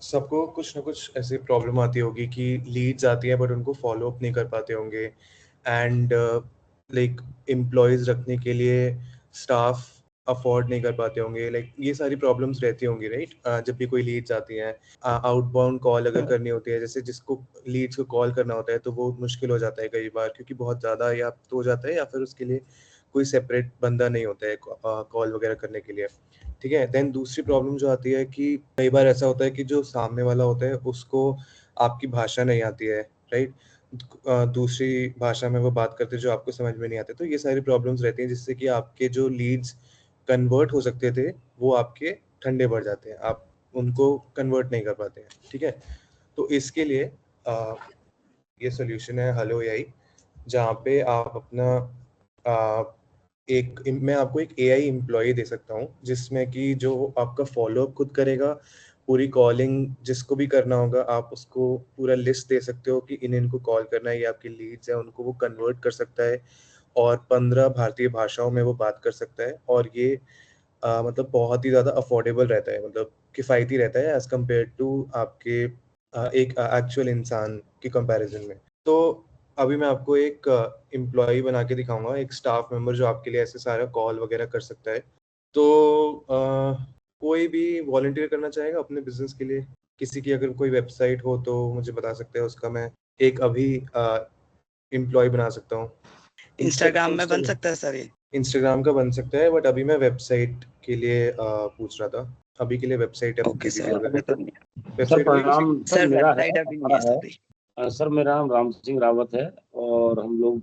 सबको कुछ ना कुछ ऐसी प्रॉब्लम आती होगी कि लीड्स आती है बट उनको फॉलो अप नहीं कर पाते होंगे, एंड लाइक एम्प्लॉयज रखने के लिए स्टाफ अफोर्ड नहीं कर पाते होंगे, लाइक ये सारी प्रॉब्लम्स रहती होंगी, राइट? जब भी कोई लीड्स आती हैं, आउटबाउंड कॉल अगर करनी होती है, जैसे जिसको लीड्स को कॉल करना होता है तो वो मुश्किल हो जाता है कई बार, क्योंकि बहुत ज़्यादा या तो हो जाता है या फिर उसके लिए कोई सेपरेट बंदा नहीं होता है कॉल वगैरह करने के लिए, ठीक है? देन दूसरी प्रॉब्लम जो आती है कि कई बार ऐसा होता है कि जो सामने वाला होता है उसको आपकी भाषा नहीं आती है, राइट? दूसरी भाषा में वो बात करते हैं जो आपको समझ में नहीं आते, तो ये सारी प्रॉब्लम्स रहती हैं जिससे कि आपके जो लीड्स कन्वर्ट हो सकते थे वो आपके ठंडे पड़ जाते हैं, आप उनको कन्वर्ट नहीं कर पाते हैं, ठीक है? तो इसके लिए ये सोल्यूशन है हेलो एआई, जहाँ पे आप अपना मैं आपको एक एआई एम्प्लॉय दे सकता हूँ जिसमें कि जो आपका फॉलोअप खुद करेगा, पूरी कॉलिंग जिसको भी करना होगा आप उसको पूरा लिस्ट दे सकते हो कि इनको कॉल करना है, ये आपके लीड्स है, उनको वो कन्वर्ट कर सकता है और 15 भारतीय भाषाओं में वो बात कर सकता है, और ये मतलब बहुत ही ज़्यादा अफोर्डेबल रहता है, मतलब किफ़ायती रहता है एज़ कम्पेयर टू आपके एक एक्चुअल इंसान के कंपैरिजन में। तो अभी मैं आपको एक एम्प्लॉयी बना के दिखाऊँगा, एक स्टाफ मेंबर जो आपके लिए ऐसे सारा कॉल वगैरह कर सकता है। तो कोई भी वॉलंटियर करना चाहेगा अपने बिज़नेस के लिए? किसी की अगर कोई वेबसाइट हो तो मुझे बता सकते हैं, उसका मैं एक अभी एम्प्लॉयी बना सकता हूँ। इंस्टाग्राम में बन सकता है सर ये? इंस्टाग्राम का बन सकता है, बट अभी मैं वेबसाइट के लिए पूछ रहा था। अभी के लिए वेबसाइट ओके सर, अभी तो नहीं है। सर प्रणाम सर, मेरा है, वेबसाइट अभी नहीं है हमारा सर। है। सर मेरा नाम राम सिंह रावत है और हम लोग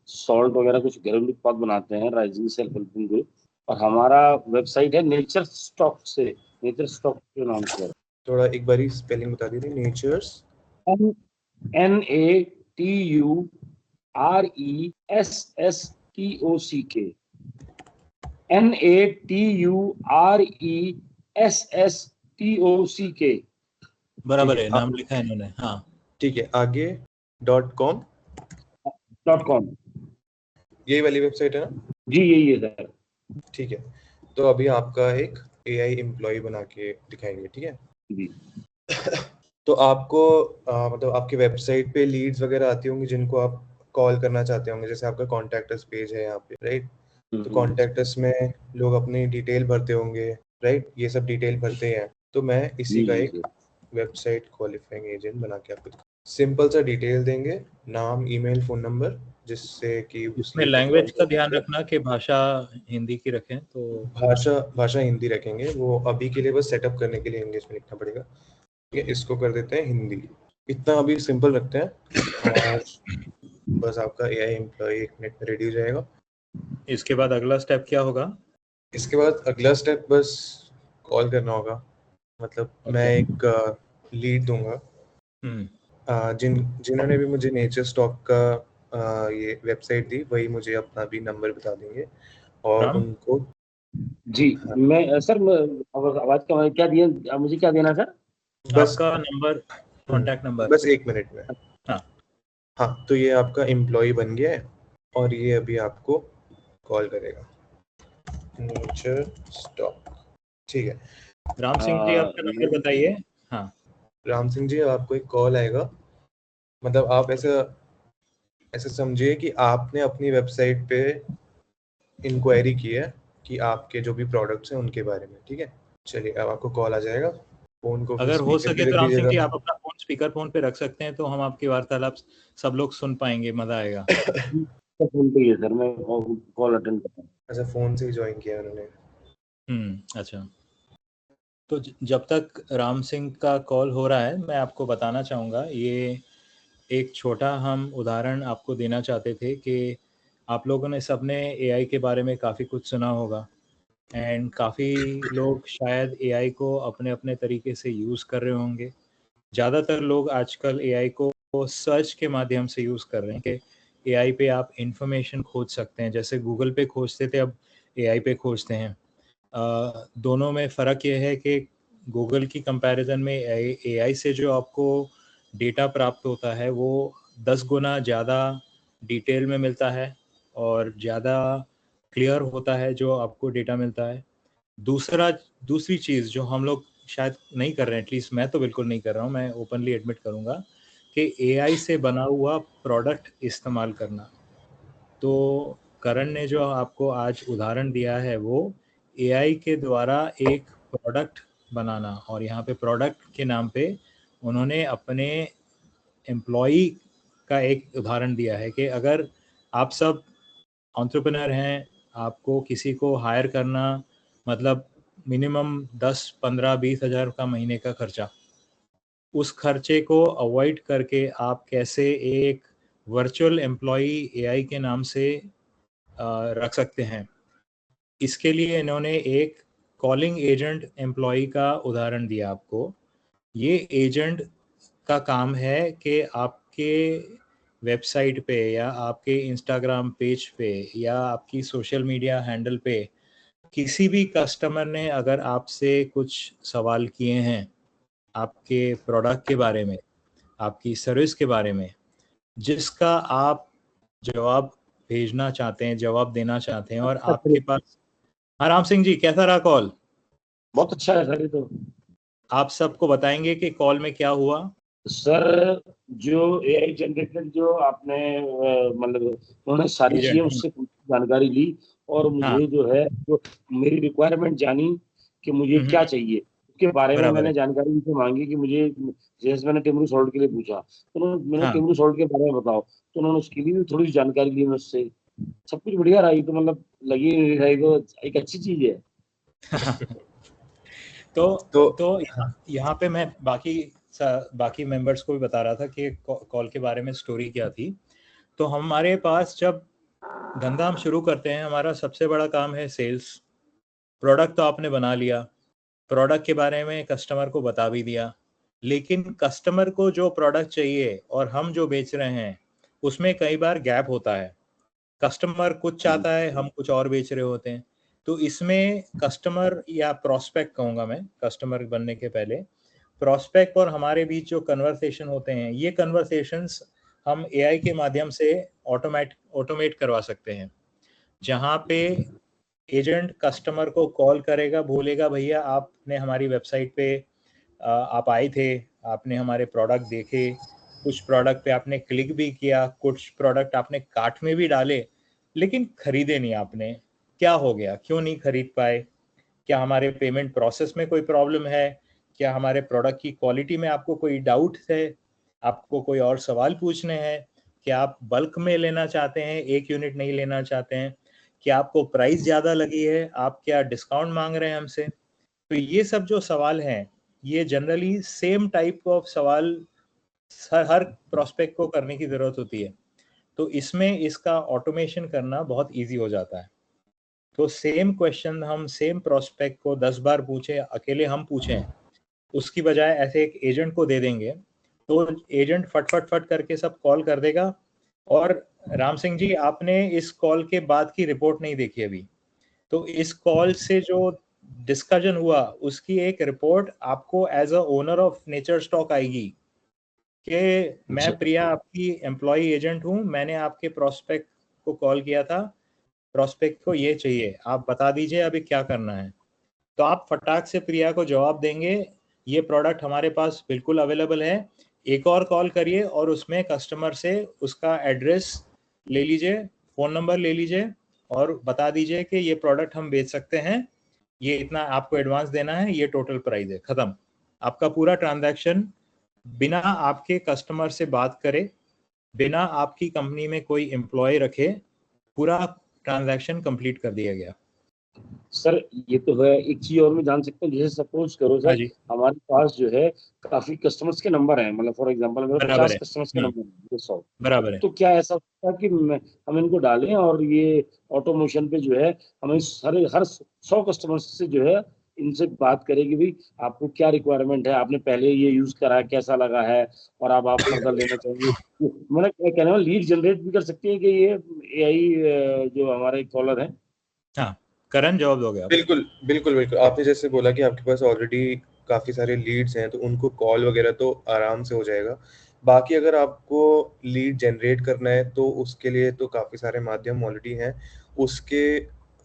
सॉल्ट वगैरह कुछ घरेलू उत्पाद बनाते हैं, राइजिंग सेल्फ हेल्पिंग ग्रुप, और हमारा वेबसाइट है नेचर स्टॉक के नाम से। थोड़ा एक बारी स्पेलिंग बता दीजिए। Nature's NATURESSTOCK NATURESSTOCK। बराबर है, नाम लिखा है इन्होंने। हाँ ठीक है, आगे .com यही वाली वेबसाइट है ना? जी यही है सर। ठीक है, तो अभी आपका एक एआई एम्प्लॉय बना के दिखाएंगे, ठीक है जी। तो आपको मतलब आपकी वेबसाइट पे लीड्स वगैरह आती होंगी जिनको आप कॉल करना चाहते होंगे, जैसे आपका कॉन्टैक्ट अस पेज है यहाँ पे, राइट? तो कॉन्टैक्ट अस में लोग अपनी डिटेल भरते होंगे, राइट? ये सब डिटेल भरते हैं, तो मैं इसी का एक वेबसाइट क्वालिफाइंग एजेंट बना के आपको सिंपल सा डिटेल देंगे, नाम, ईमेल, फोन नंबर, जिससे कि इसमें लैंग्वेज का ध्यान रखना कि भाषा हिंदी की रखें। तो भाषा हिंदी रखेंगे, वो अभी के लिए बस सेटअप करने के लिए इंग्लिश में लिखना पड़ेगा, ठीक है? इसको कर देते हैं हिंदी, इतना अभी सिंपल रखते हैं, और बस आपका एआई एम्प्लॉय 1 मिनट में रेडी हो जाएगा। इसके बाद अगला स्टेप क्या होगा? इसके बाद अगला स्टेप बस कॉल करना होगा, मतलब मैं एक लीड दूंगा, जिन्होंने भी मुझे नेचर स्टॉक का ये वेबसाइट दी वही मुझे अपना भी नंबर बता देंगे और उनको जी। मैं सर आवाज का क्या दिया, मुझे क्या देना सर? बस आपका नंबर, कॉन्टैक्ट नंबर। बस 1 मिनट में। हाँ, तो ये आपका एम्प्लॉय बन गया है और ये अभी आपको कॉल करेगा, नेचर स्टॉक, ठीक है? राम सिंह जी आपका नंबर बताइए। हाँ राम सिंह जी, आपको एक कॉल आएगा, मतलब आप ऐसे समझिए कि आपने अपनी वेबसाइट पे इंक्वायरी की है कि आपके जो भी प्रोडक्ट्स हैं उनके बारे में, ठीक है? चलिए, अब आपको कॉल आ जाएगा, फोन को अगर हो सके तो राम सिंह जी आप अपना फोन स्पीकर फोन पे रख सकते हैं, तो हम आपकी वार्तालाप सब लोग सुन पाएंगे, मजा आएगा। फोन पे ही है सर, मैं कॉल अटेंड करता हूं। अच्छा, फोन से ही ज्वाइन किया उन्होंने। अच्छा, तो जब तक राम सिंह का कॉल हो रहा है, मैं आपको बताना चाहूँगा, ये एक छोटा हम उदाहरण आपको देना चाहते थे कि आप लोगों ने सबने एआई के बारे में काफ़ी कुछ सुना होगा, एंड काफ़ी लोग शायद एआई को अपने अपने तरीके से यूज़ कर रहे होंगे। ज़्यादातर लोग आजकल एआई को सर्च के माध्यम से यूज़ कर रहे हैं कि एआई पे आप इंफॉर्मेशन खोज सकते हैं, जैसे गूगल पे खोजते थे, अब एआई पे खोजते हैं। दोनों में फ़र्क ये है कि गूगल की कंपैरिजन में एआई से जो आपको डेटा प्राप्त होता है वो 10 गुना ज़्यादा डिटेल में मिलता है और ज़्यादा क्लियर होता है जो आपको डेटा मिलता है। दूसरी चीज़ जो हम लोग शायद नहीं कर रहे हैं, एटलीस्ट मैं तो बिल्कुल नहीं कर रहा हूँ, मैं ओपनली एडमिट करूँगा कि एआई से बना हुआ प्रोडक्ट इस्तेमाल करना। तो करण ने जो आपको आज उदाहरण दिया है वो एआई के द्वारा एक प्रोडक्ट बनाना, और यहाँ पे प्रोडक्ट के नाम पे उन्होंने अपने एम्प्लॉई का एक उदाहरण दिया है कि अगर आप सब एंटरप्रेन्योर हैं, आपको किसी को हायर करना मतलब मिनिमम 10, 15, 20 हज़ार का महीने का खर्चा, उस खर्चे को अवॉइड करके आप कैसे एक वर्चुअल एम्प्लॉई एआई के नाम से रख सकते हैं। इसके लिए इन्होंने एक कॉलिंग एजेंट एम्प्लॉई का उदाहरण दिया आपको। ये एजेंट का काम है कि आपके वेबसाइट पे या आपके इंस्टाग्राम पेज पे या आपकी सोशल मीडिया हैंडल पे किसी भी कस्टमर ने अगर आपसे कुछ सवाल किए हैं आपके प्रोडक्ट के बारे में, आपकी सर्विस के बारे में, जिसका आप जवाब भेजना चाहते हैं, जवाब देना चाहते हैं, और आपके पास हाँ राम सिंह जी, कैसा रहा कॉल? बहुत अच्छा है सर। ये तो आप सबको बताएंगे कि कॉल में क्या हुआ। सर जो एआई जनरेटेड जो आपने मतलब उन्होंने सारी चीजें उससे जानकारी ली और मुझे हाँ। जो है जो मेरी रिक्वायरमेंट जानी कि मुझे क्या चाहिए उसके बारे में बराबर मैंने है। जानकारी उनसे मांगी कि मुझे, जैसे मैंने टिमरू सॉल्ट के लिए पूछा तो मैंने हाँ। टिमरू सॉल्ट के बारे में बताओ, तो उन्होंने उसके लिए भी थोड़ी जानकारी ली मुझसे। सब कुछ बढ़िया रही, तो मतलब लगी रही तो एक अच्छी चीज है। तो यहाँ पे मैं बाकी मेंबर्स को भी बता रहा था कि कॉल के बारे में स्टोरी क्या थी। तो हमारे पास जब धंधा हम शुरू करते हैं, हमारा सबसे बड़ा काम है सेल्स। प्रोडक्ट तो आपने बना लिया, प्रोडक्ट के बारे में कस्टमर को बता भी दिया, लेकिन कस्टमर को जो प्रोडक्ट चाहिए और हम जो बेच रहे हैं उसमें कई बार गैप होता है। कस्टमर कुछ चाहता है, हम कुछ और बेच रहे होते हैं। तो इसमें कस्टमर या प्रोस्पेक्ट कहूँगा मैं, कस्टमर बनने के पहले प्रोस्पेक्ट और हमारे बीच जो कन्वर्सेशन होते हैं, ये कन्वर्सेशंस हम एआई के माध्यम से ऑटोमेट करवा सकते हैं, जहाँ पे एजेंट कस्टमर को कॉल करेगा, बोलेगा भैया आपने हमारी वेबसाइट पे आप आए थे, आपने हमारे प्रोडक्ट देखे, कुछ प्रोडक्ट पे आपने क्लिक भी किया, कुछ प्रोडक्ट आपने कार्ट में भी डाले, लेकिन खरीदे नहीं आपने। क्या हो गया, क्यों नहीं खरीद पाए? क्या हमारे पेमेंट प्रोसेस में कोई प्रॉब्लम है? क्या हमारे प्रोडक्ट की क्वालिटी में आपको कोई डाउट है? आपको कोई और सवाल पूछने हैं? क्या आप बल्क में लेना चाहते हैं, एक यूनिट नहीं लेना चाहते हैं? क्या आपको प्राइस ज़्यादा लगी है? आप क्या डिस्काउंट मांग रहे हैं हमसे? तो ये सब जो सवाल हैं, ये जनरली सेम टाइप ऑफ सवाल हर प्रोस्पेक्ट को करने की ज़रूरत होती है। तो इसमें इसका ऑटोमेशन करना बहुत ईजी हो जाता है। तो सेम क्वेश्चन हम सेम प्रोस्पेक्ट को 10 बार पूछे, अकेले हम पूछें, उसकी बजाय ऐसे एक एजेंट को दे देंगे, तो एजेंट फट फट फट करके सब कॉल कर देगा। और राम सिंह जी, आपने इस कॉल के बाद की रिपोर्ट नहीं देखी अभी, तो इस कॉल से जो डिस्कशन हुआ उसकी एक रिपोर्ट आपको as a owner of nature stock आएगी कि मैं प्रिया आपकी एम्प्लॉय एजेंट हूँ, मैंने आपके प्रोस्पेक्ट को कॉल किया था, प्रोस्पेक्ट को ये चाहिए, आप बता दीजिए अभी क्या करना है। तो आप फटाक से प्रिया को जवाब देंगे, ये प्रोडक्ट हमारे पास बिल्कुल अवेलेबल है। एक और कॉल करिए और उसमें कस्टमर से उसका एड्रेस ले लीजिए, फ़ोन नंबर ले लीजिए और बता दीजिए कि ये प्रोडक्ट हम बेच सकते हैं, ये इतना आपको एडवांस देना है, ये टोटल प्राइस है, ख़त्म। आपका पूरा ट्रांजैक्शन बिना आपके कस्टमर से बात करे, बिना आपकी कंपनी में कोई एम्प्लॉय रखे, पूरा ट्रांजैक्शन कंप्लीट कर दिया गया। सर ये तो है। एक चीज और मैं जान सकता हूँ, जैसे सपोज करो हाँ सर जी, हमारे पास जो है काफी कस्टमर्स के नंबर हैं, मतलब फॉर एग्जांपल मेरे बराबर 50 है। कस्टमर्स के नंबर हैं, 100, बराबर है। तो क्या ऐसा होता है कि हम इनको डालें और ये ऑटोमेशन पे जो है हमें हर हर 100 कस्टमर्स से जो है इनसे बात करें कि भाई आपको क्या रिक्वायरमेंट है, आपने पहले ये यूज करा है, कैसा लगा है, और अब आप फर्दर लेना चाहिए। मैंने कहने वाला लीड जनरेट भी कर सकती है कि ये एआई जो हमारे कॉलर है। हाँ, करण जवाब दोगे आप? बिल्कुल, बिल्कुल, बिल्कुल। आपने जैसे बोला कि आपके पास ऑलरेडी काफ़ी सारे लीड्स हैं, तो उनको कॉल वगैरह तो आराम से हो जाएगा। बाकी अगर आपको लीड जनरेट करना है, तो उसके लिए तो काफ़ी सारे माध्यम ऑलरेडी हैं। उसके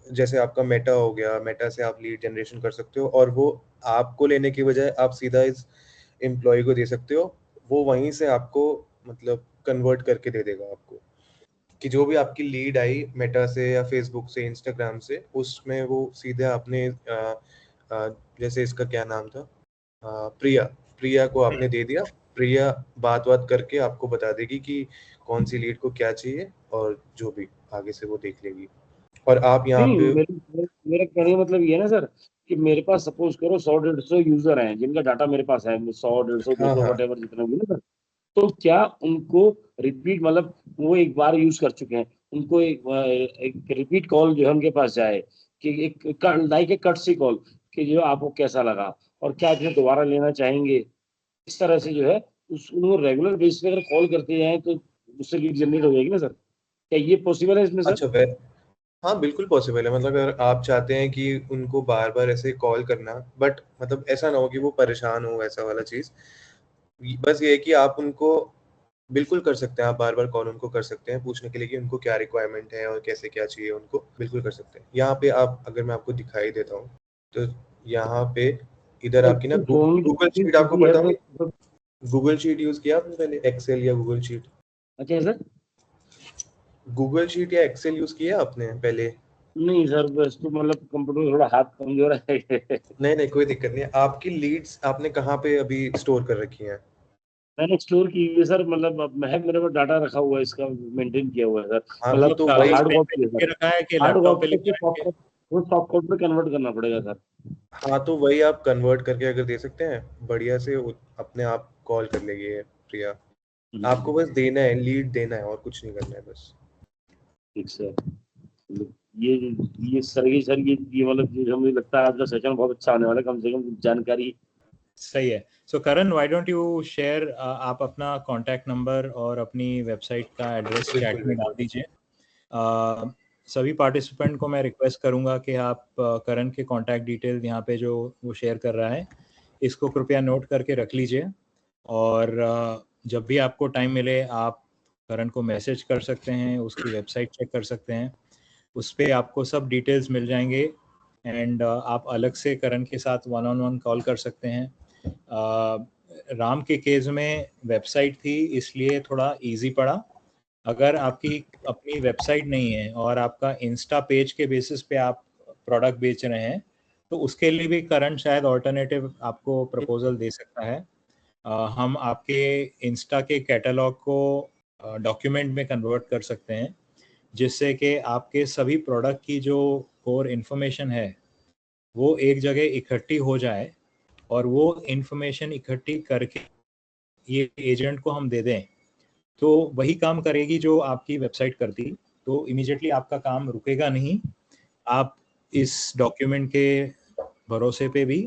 जैसे आपका मेटा हो गया, मेटा से आप लीड जनरेशन कर सकते हो और वो आपको लेने की बजाय आप सीधा इस एम्प्लॉय को दे सकते हो, वो वहीं से आपको मतलब कन्वर्ट करके दे देगा आपको, कि जो भी आपकी लीड आई मेटा से या फेसबुक से, इंस्टाग्राम से, उसमें वो सीधे आपने जैसे इसका क्या नाम था, प्रिया को आपने दे दिया, प्रिया बात करके आपको बता देगी कि कौन सी लीड को क्या चाहिए और जो भी आगे से वो देख लेगी। और आप यहाँ नहीं, पे मेरा कहने का मतलब ये है ना सर कि मेरे पास सपोज करो 100-150 यूजर हैं जिनका डाटा मेरे पास है, 100-150 हाँ 200 हाँ वटेवर जितना भी ना सर, तो क्या उनको रिपीट मतलब वो एक बार यूज कर चुके हैं, उनको एक रिपीट कॉल जो है उनके पास जाए कि एक लाइक ए कटसी कॉल कि जो आपको कैसा लगा और क्या आप दोबारा लेना चाहेंगे, इस तरह से जो है उनको रेगुलर बेसिस पे अगर कॉल करते जाएं तो उससे लीड जनरेट हो जाएगी ना सर? क्या ये पॉसिबल है इसमें सर? अच्छा वे हाँ बिल्कुल पॉसिबल है, मतलब अगर आप चाहते हैं कि उनको बार बार ऐसे कॉल करना, बट मतलब ऐसा ना हो कि वो परेशान हो, ऐसा वाला चीज, बस ये है कि आप उनको बिल्कुल कर सकते हैं, आप बार बार कॉल उनको कर सकते हैं पूछने के लिए कि उनको क्या रिक्वायरमेंट है और कैसे क्या चाहिए उनको, बिल्कुल कर सकते हैं। यहाँ पे आप अगर मैं आपको दिखाई देता हूँ तो यहाँ पे इधर आपकी ना फोन गूगल शीट आपको बिजी है पता तो, होगी, गूगल शीट यूज किया आपने पहले, एक्सेल या गूगल शीट? अच्छा सर। गूगल शीट या एक्सेल यूज किया आपने पहले? नहीं सर, बस तो मतलब कंप्यूटर थोड़ा हाथ कमजोर है। नहीं कोई दिक्कत नहीं है। आपकी लीड्स आपने कहाँ पे अभी स्टोर कर रखी हैं? मैंने एक्सप्लोर की हुई है सर, मतलब अब है मेरे पास डाटा रखा हुआ है, इसका मेंटेन किया हुआ है सर, हाँ मतलब तो मतलब वही, कागज हार्ड पेन पे कॉपी है लिख के सर, रखा है कि हार्ड लैपटॉप पे कॉपी लिख से के रखे? सॉफ्ट कॉपी में कन्वर्ट करना पड़ेगा सर। हाँ तो वही आप कन्वर्ट करके अगर दे सकते हैं बढ़िया से, अपने आप कॉल कर लेगी ये प्रिया। आपको बस देना है, लीड देना है और कुछ नहीं करना है बस। ठीक सर। ये ये मतलब जो मुझे लगता है आज का सेशन बहुत अच्छा होने वाला है, कम से कम जानकारी। सही है। सो करण, व्हाई डोंट यू शेयर, आप अपना कांटेक्ट नंबर और अपनी वेबसाइट का एड्रेस बिल्कुल चैट में डाल बिल्कुल। दीजिए। सभी पार्टिसिपेंट को मैं रिक्वेस्ट करूंगा कि आप करण के कांटेक्ट डिटेल यहाँ पे जो वो शेयर कर रहा है, इसको कृपया नोट करके रख लीजिए। और जब भी आपको टाइम मिले आप करण को मैसेज कर सकते हैं, उसकी वेबसाइट चेक कर सकते हैं, उस पर आपको सब डिटेल्स मिल जाएंगे। एंड आप अलग से करण के साथ 1-on-1 कॉल कर सकते हैं। राम के केस में वेबसाइट थी इसलिए थोड़ा इजी पड़ा। अगर आपकी अपनी वेबसाइट नहीं है और आपका इंस्टा पेज के बेसिस पे आप प्रोडक्ट बेच रहे हैं, तो उसके लिए भी करण शायद ऑल्टरनेटिव आपको प्रपोजल दे सकता है। हम आपके इंस्टा के कैटलॉग को डॉक्यूमेंट में कन्वर्ट कर सकते हैं, जिससे कि आपके सभी प्रोडक्ट की जो कोर इन्फॉर्मेशन है वो एक जगह इकट्ठी हो जाए और वो इन्फॉर्मेशन इकट्ठी करके ये एजेंट को हम दे दें, तो वही काम करेगी जो आपकी वेबसाइट करती। तो इमीडिएटली आपका काम रुकेगा नहीं, आप इस डॉक्यूमेंट के भरोसे पे भी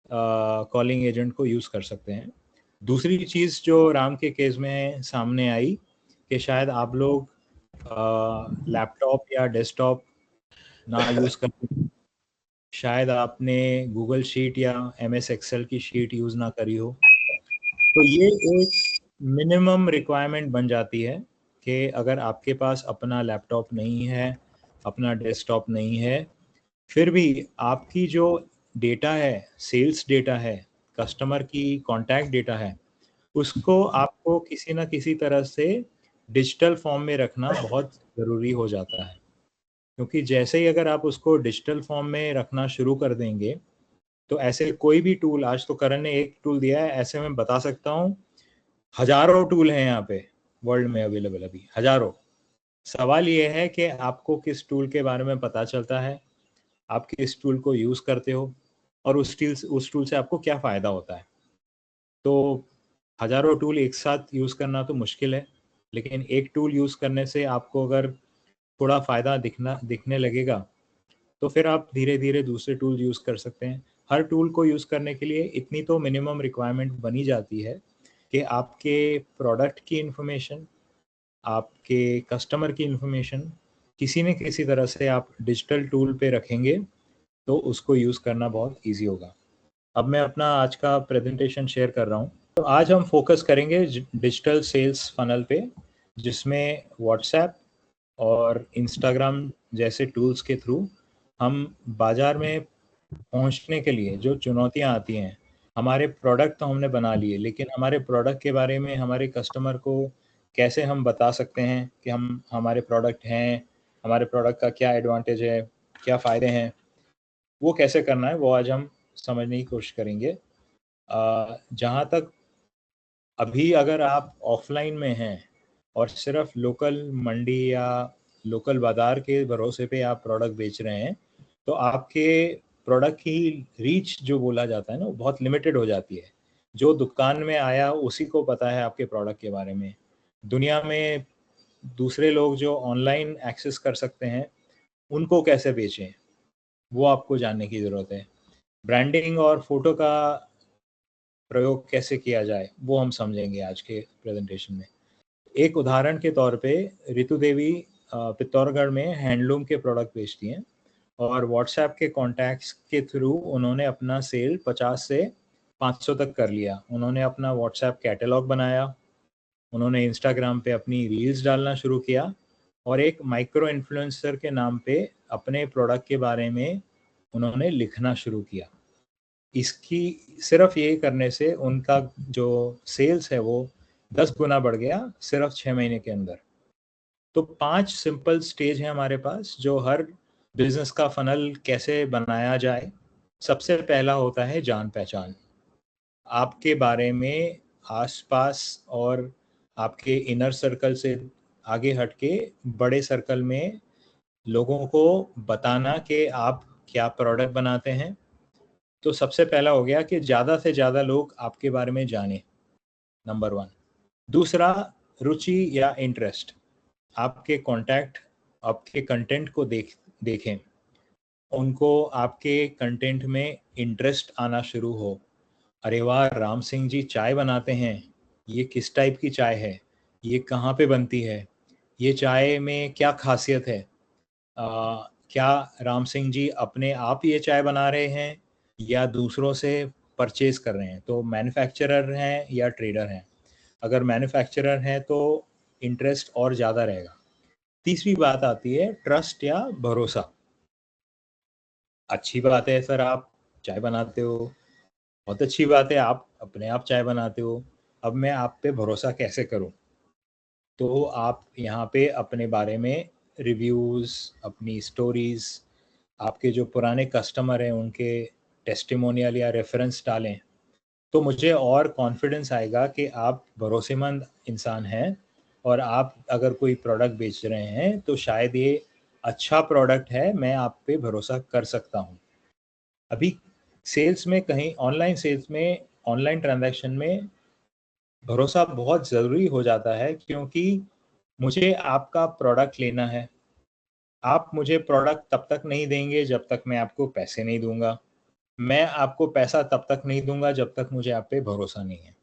कॉलिंग एजेंट को यूज़ कर सकते हैं। दूसरी चीज़ जो राम के केस में सामने आई कि शायद आप लोग लैपटॉप या डेस्कटॉप ना यूज़ करते, शायद आपने गूगल शीट या MS एक्सेल की शीट यूज़ ना करी हो, तो ये एक मिनिमम रिक्वायरमेंट बन जाती है कि अगर आपके पास अपना लैपटॉप नहीं है, अपना डेस्कटॉप नहीं है, फिर भी आपकी जो डेटा है, सेल्स डेटा है, कस्टमर की कॉन्टैक्ट डेटा है, उसको आपको किसी न किसी तरह से डिजिटल फॉर्म में रखना बहुत ज़रूरी हो जाता है। क्योंकि जैसे ही अगर आप उसको डिजिटल फॉर्म में रखना शुरू कर देंगे, तो ऐसे कोई भी टूल, आज तो करण ने एक टूल दिया है, ऐसे मैं बता सकता हूँ हज़ारों टूल हैं यहाँ पे वर्ल्ड में अवेलेबल, अभी हज़ारों। सवाल ये है कि आपको किस टूल के बारे में पता चलता है, आप किस टूल को यूज़ करते हो और उस टूल से आपको क्या फ़ायदा होता है। तो हज़ारों टूल एक साथ यूज़ करना तो मुश्किल है, लेकिन एक टूल यूज़ करने से आपको अगर थोड़ा फ़ायदा दिखने लगेगा, तो फिर आप धीरे-धीरे दूसरे टूल यूज़ कर सकते हैं। हर टूल को यूज़ करने के लिए इतनी तो मिनिमम रिक्वायरमेंट बनी जाती है कि आपके प्रोडक्ट की इन्फॉर्मेशन, आपके कस्टमर की इन्फॉर्मेशन किसी न किसी तरह से आप डिजिटल टूल पे रखेंगे, तो उसको यूज़ करना बहुत ईज़ी होगा। अब मैं अपना आज का प्रेजेंटेशन शेयर कर रहा हूँ। तो आज हम फोकस करेंगे डिजिटल सेल्स फनल पे, जिसमें व्हाट्सएप और इंस्टाग्राम जैसे टूल्स के थ्रू हम बाजार में पहुंचने के लिए जो चुनौतियां आती हैं, हमारे प्रोडक्ट तो हमने बना लिए, लेकिन हमारे प्रोडक्ट के बारे में हमारे कस्टमर को कैसे हम बता सकते हैं कि हम हमारे प्रोडक्ट हैं, हमारे प्रोडक्ट का क्या एडवांटेज है, क्या फ़ायदे हैं, वो कैसे करना है, वो आज हम समझने की कोशिश करेंगे। जहाँ तक अभी अगर आप ऑफलाइन में हैं और सिर्फ लोकल मंडी या लोकल बाज़ार के भरोसे पे आप प्रोडक्ट बेच रहे हैं, तो आपके प्रोडक्ट की रीच जो बोला जाता है ना, वो बहुत लिमिटेड हो जाती है। जो दुकान में आया उसी को पता है आपके प्रोडक्ट के बारे में। दुनिया में दूसरे लोग जो ऑनलाइन एक्सेस कर सकते हैं, उनको कैसे बेचें, वो आपको जानने की ज़रूरत है। ब्रांडिंग और फ़ोटो का प्रयोग कैसे किया जाए, वो हम समझेंगे आज के प्रेजेंटेशन में। एक उदाहरण के तौर पे रितु देवी पित्तौरगढ़ में हैंडलूम के प्रोडक्ट बेचती हैं और व्हाट्सएप के कॉन्टैक्ट्स के थ्रू उन्होंने अपना सेल 50 से 500 तक कर लिया। उन्होंने अपना व्हाट्सएप कैटलॉग बनाया, उन्होंने इंस्टाग्राम पे अपनी रील्स डालना शुरू किया और एक माइक्रो इन्फ्लुएंसर के नाम पे अपने प्रोडक्ट के बारे में उन्होंने लिखना शुरू किया। इसकी सिर्फ ये करने से उनका जो सेल्स है वो 10 गुना बढ़ गया सिर्फ 6 महीने के अंदर। तो 5 सिंपल स्टेज हैं हमारे पास जो हर बिजनेस का फनल कैसे बनाया जाए। सबसे पहला होता है जान पहचान। आपके बारे में आसपास और आपके इनर सर्कल से आगे हटके बड़े सर्कल में लोगों को बताना कि आप क्या प्रोडक्ट बनाते हैं। तो सबसे पहला हो गया कि ज़्यादा से ज़्यादा लोग आपके बारे में जानें, नंबर 1। दूसरा, रुचि या इंटरेस्ट। आपके कॉन्टैक्ट आपके कंटेंट को देखें, उनको आपके कंटेंट में इंटरेस्ट आना शुरू हो। अरे वाह, राम सिंह जी चाय बनाते हैं, ये किस टाइप की चाय है, ये कहाँ पे बनती है, ये चाय में क्या खासियत है, क्या राम सिंह जी अपने आप ये चाय बना रहे हैं या दूसरों से परचेज कर रहे हैं। तो मैन्युफैक्चरर हैं या ट्रेडर हैं। अगर मैन्युफैक्चरर हैं तो इंटरेस्ट और ज़्यादा रहेगा। तीसरी बात आती है ट्रस्ट या भरोसा। अच्छी बात है सर, आप चाय बनाते हो, बहुत अच्छी बात है, आप अपने आप चाय बनाते हो, अब मैं आप पे भरोसा कैसे करूं। तो आप यहाँ पे अपने बारे में रिव्यूज़, अपनी स्टोरीज़, आपके जो पुराने कस्टमर हैं उनके टेस्टिमोनियल या रेफरेंस डालें, तो मुझे और कॉन्फिडेंस आएगा कि आप भरोसेमंद इंसान हैं और आप अगर कोई प्रोडक्ट बेच रहे हैं तो शायद ये अच्छा प्रोडक्ट है, मैं आप पे भरोसा कर सकता हूँ। अभी सेल्स में कहीं ऑनलाइन सेल्स में, ऑनलाइन ट्रांजैक्शन में भरोसा बहुत ज़रूरी हो जाता है क्योंकि मुझे आपका प्रोडक्ट लेना है। आप मुझे प्रोडक्ट तब तक नहीं देंगे जब तक मैं आपको पैसे नहीं दूँगा। मैं आपको पैसा तब तक नहीं दूँगा जब तक मुझे आप पे भरोसा नहीं है।